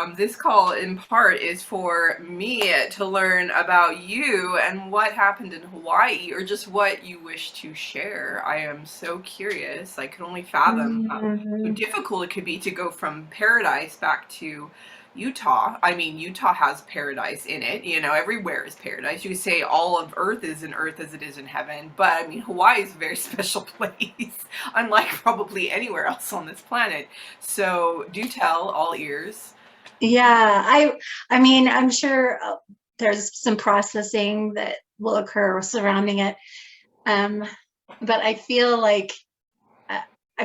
This call in part is for me to learn about you and what happened in Hawaii, or just what you wish to share. I am so curious. I could only fathom how Mhm. difficult it could be to go from paradise back to Utah. I mean, Utah has paradise in it. You know, everywhere is paradise. You could say all of Earth is in Earth as it is in heaven, but I mean, Hawaii is a very special place, unlike probably anywhere else on this planet. So do tell, all ears. Yeah, I mean, I'm sure there's some processing that will occur surrounding it. Um, but I I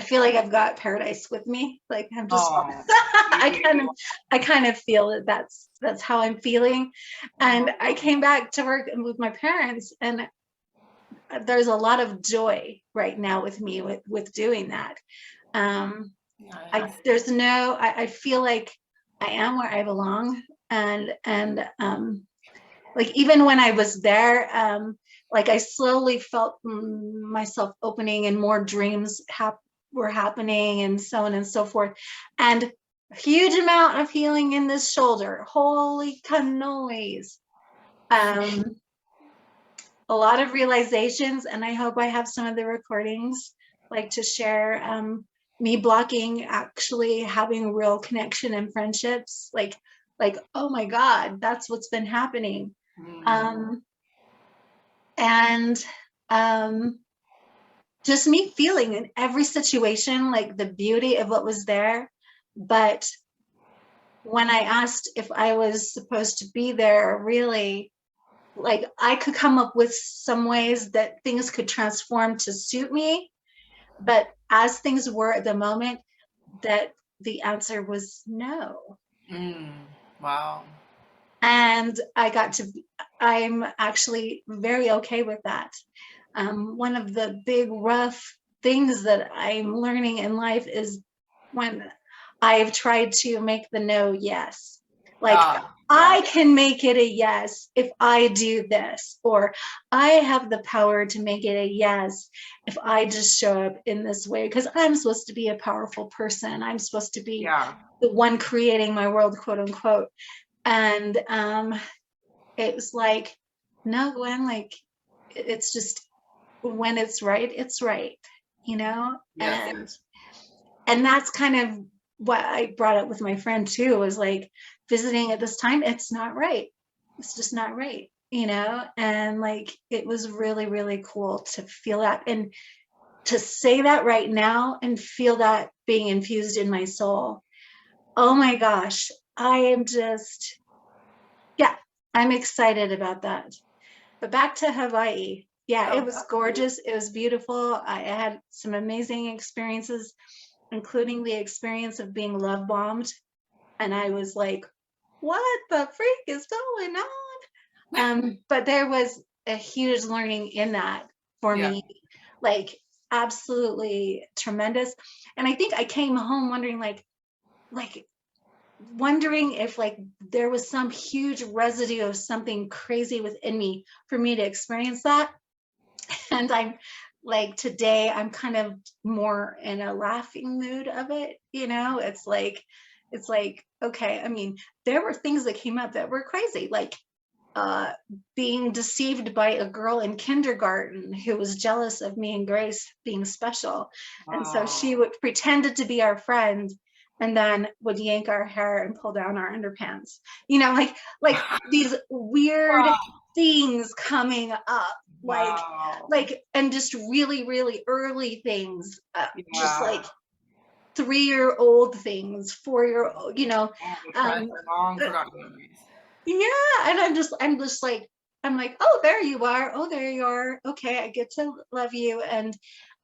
feel like I've got paradise with me. Like I'm just Oh, you I kind of do. I kind of feel that that's how I'm feeling. And I Oh, came back to work with my parents, and there's a lot of joy right now with me with doing that. Um, yeah, I feel like I am where I belong. And like even when I was there, like I slowly felt myself opening and more dreams were happening and so on and so forth. And a huge amount of healing in this shoulder. Holy cannolis. Um, a lot of realizations, and I hope I have some of the recordings like to share. Me blocking actually having real connection and friendships, like oh my god, that's what's been happening. mm, um and um just me feeling in every situation like the beauty of what was there. But when I asked if I was supposed to be there, really, like I could come up with some ways that things could transform to suit me, but as things were at the moment, that the answer was no. mm, wow. And I'm actually very okay with that. One of the big rough things that I'm learning in life is when I've tried to make the no yes. Like, Yeah. I can make it a yes if I do this, or I have the power to make it a yes if I just show up in this way, because I'm supposed to be a powerful person. I'm supposed to be Yeah. the one creating my world, quote unquote. And it was like, no, Gwen, like it's just when it's right, you know? Yes. And that's kind of what I brought up with my friend too, was like visiting at this time, it's not right. It's just not right, you know? And like it was really, really cool to feel that and to say that right now and feel that being infused in my soul. Oh my gosh. I am just, yeah, I'm excited about that. But back to Hawaii. Yeah, it Oh, was gorgeous. It was beautiful. I had some amazing experiences, including the experience of being love bombed. And I was like, what the freak is going on? But there was a huge learning in that for yeah. me, like absolutely tremendous. And I think I came home wondering, like wondering if like there was some huge residue of something crazy within me for me to experience that. And I'm like today I'm kind of more in a laughing mood of it, you know. It's like okay, I mean, there were things that came up that were crazy, like uh being deceived by a girl in kindergarten who was jealous of me and Grace being special, and so Oh, she would pretended to be our friend and then would yank our hair and pull down our underpants, you know, like these weird wow. things coming up, Wow. and just really really early things, just Yeah. like 3-year-old things, 4-year old, you know. Oh, the um treasure, long forgotten memories. yeah, and I'm just like, I'm like, oh, there you are, oh, there you are, okay, I get to love you. And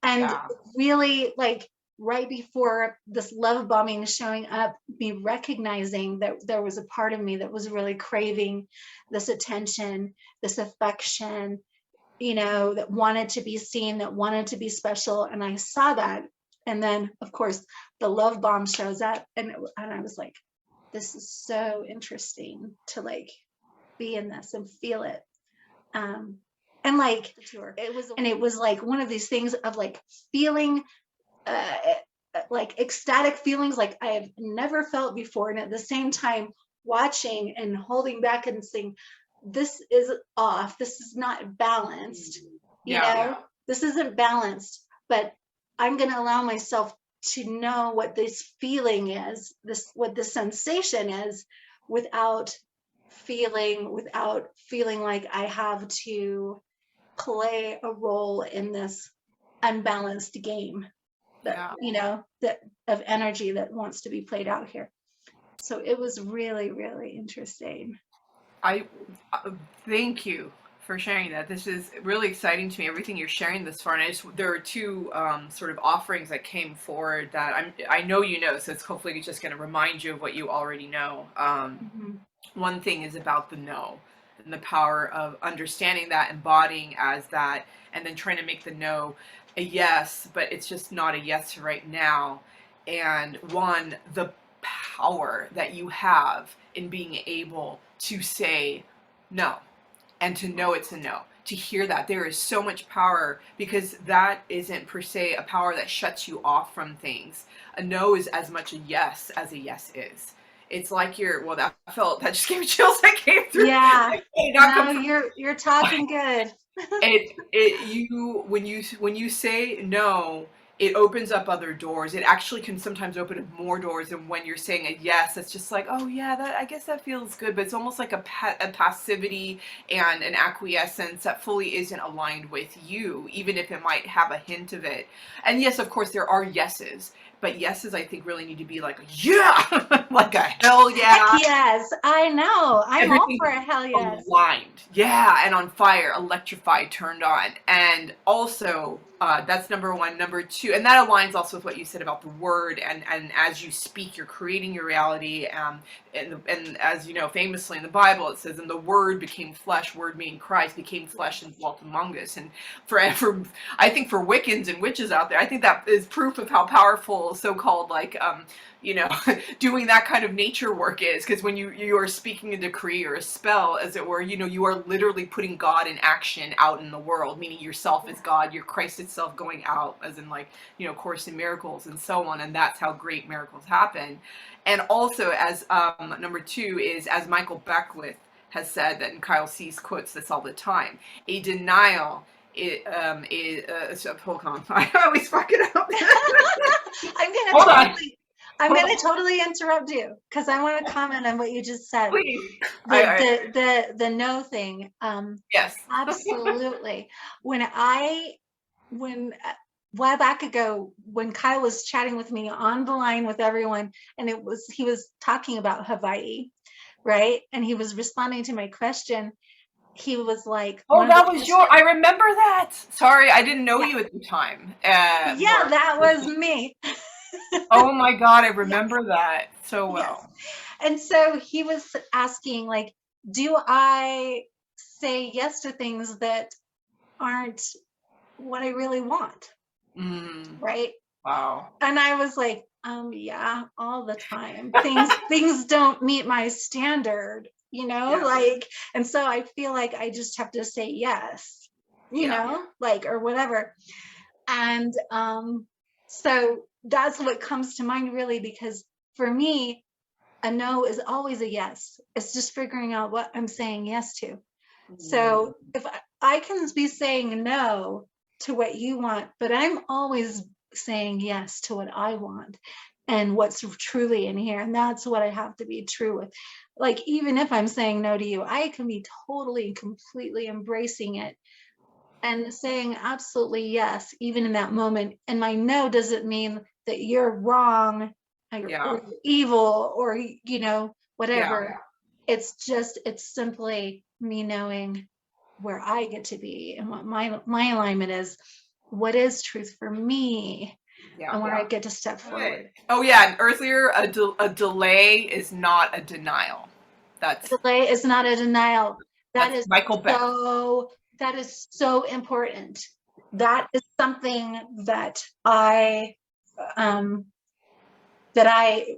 Yeah. really, like, right before this love bombing showing up, me recognizing that there was a part of me that was really craving this attention, this affection, you know, that wanted to be seen, that wanted to be special. And I saw that. And then, of course, the love bomb shows up, and I was like, this is so interesting to like be in this and feel it. Um, and like the tour, it was like one of these things of like feeling. Uh, like ecstatic feelings like I have never felt before. And at the same time, watching and holding back and saying, this is off. This is not balanced. You Yeah. know, this isn't balanced, but I'm going to allow myself to know what this feeling is, what the sensation is, without feeling like I have to play a role in this unbalanced game that, Yeah. that of energy that wants to be played out here. So it was really, really interesting. I thank you for sharing that. This is really exciting to me. Everything you're sharing this far, and there are two sort of offerings that came forward that I know you know. So it's hopefully just going to remind you of what you already know. Mhm. One thing is about the no and the power of understanding that, embodying as that, and then trying to make the no a yes, but it's just not a yes right now. And the power that you have in being able to say no and to know it's a no. To hear that, there is so much power, because that isn't per se a power that shuts you off from things. A no is as much a yes as a yes is. It's like that just gave me chills that came through. Yeah. Not No, come from you're talking good. when you say no, it opens up other doors. It actually can sometimes open up more doors than when you're saying a yes. It's just like, oh yeah, that, I guess that feels good, but it's almost like a passivity and an acquiescence that fully isn't aligned with you, even if it might have a hint of it. And yes, of course, there are yeses, but yeses I think really need to be like, yeah, like a hell Heck yeah. yes, I know. I'm all Everything for a hell yes. aligned, yeah, and on fire, electrified, turned on. And also that's number one. Number two, and that aligns also with what you said about the word, and as you speak, you're creating your reality. And as you know, famously in the Bible it says, and the word became flesh, word meaning Christ, became flesh and dwelt among us. And for I think for Wiccans and witches out there, I think that is proof of how powerful so-called like you know, doing that kind of nature work is, because when you are speaking a decree or a spell, as it were, you are literally putting God in action out in the world, meaning yourself is God, your Christ itself going out, as in like, Course in Miracles and so on, and that's how great miracles happen. And also, as number two is, as Michael Beckwith has said, that, and Kyle Cease quotes this all the time, a denial hold on, I always fuck it up. Hold on. I'm gonna totally interrupt you because I want to comment on what you just said. Please. The no thing. Yes. Absolutely. When a while back ago, when Kyle was chatting with me on the line with everyone, and he was talking about Hawaii, right? And he was responding to my question. He was like, oh, that was I remember that. Sorry, I didn't know you at the time. Yeah, that was me. Oh my God, I remember that so well. Yes. And so he was asking, like, do I say yes to things that aren't what I really want? Right? Wow. And I was like, yeah, all the time. Things don't meet my standard, like, and so I feel like I just have to say yes, like, or whatever. And so that's what comes to mind, really, because for me, a no is always a yes. It's just figuring out what I'm saying yes to. So if I can be saying no to what you want, but I'm always saying yes to what I want and what's truly in here. And that's what I have to be true with. Like, even if I'm saying no to you, I can be totally, completely embracing it and saying absolutely yes, even in that moment. And my no doesn't mean that you're wrong or evil or, whatever. It's simply me knowing where I get to be and what my alignment is, what is truth for me, and where I get to step forward. Oh yeah, and earlier, a delay is not a denial. A delay is not a denial. That's Michael Beck. That is so important. That is something that I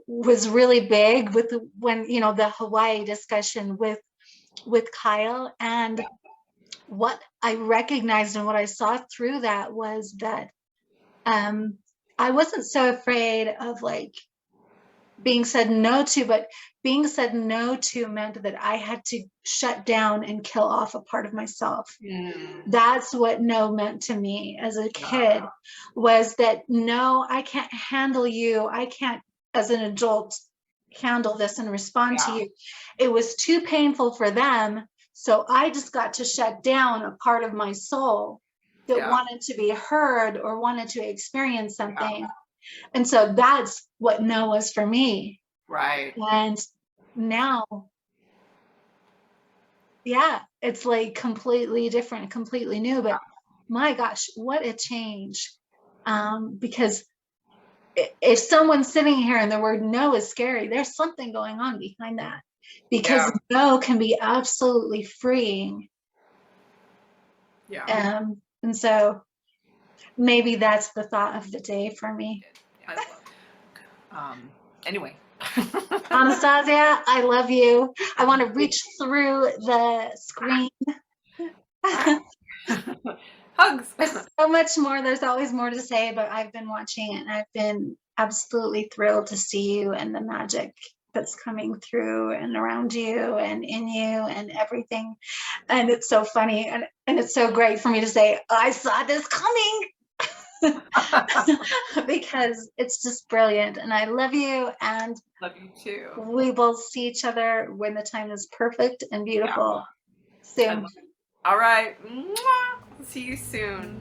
was really big with when the Hawaii discussion with Kyle, and what I recognized and what I saw through that was that I wasn't so afraid of like being said no to, but being said no to meant that I had to shut down and kill off a part of myself. Mm. That's what no meant to me as a kid, Wow. was that no, I can't handle you. I can't, as an adult, handle this and respond to Yeah. you. It was too painful for them. So I just got to shut down a part of my soul that Yeah. wanted to be heard or wanted to experience Yeah. something. And so that's what no was for me. Right. And now, yeah, it's like completely different, completely new. But my gosh, what a change. Because if someone's sitting here and the word no is scary, there's something going on behind that. Yeah. Because no can be absolutely freeing. Yeah. And so maybe that's the thought of the day for me. I love. Anyway. Anastasia, I love you. I want to reach through the screen. Hugs. There's so much more. There's always more to say, but I've been watching it and I've been absolutely thrilled to see you and the magic that's coming through and around you and in you and everything. And it's so funny and it's so great for me to say, I saw this coming. Because it's just brilliant and I love you and Love you too. we will see each other when the time is perfect and beautiful soon. All right. Mwah. See you soon.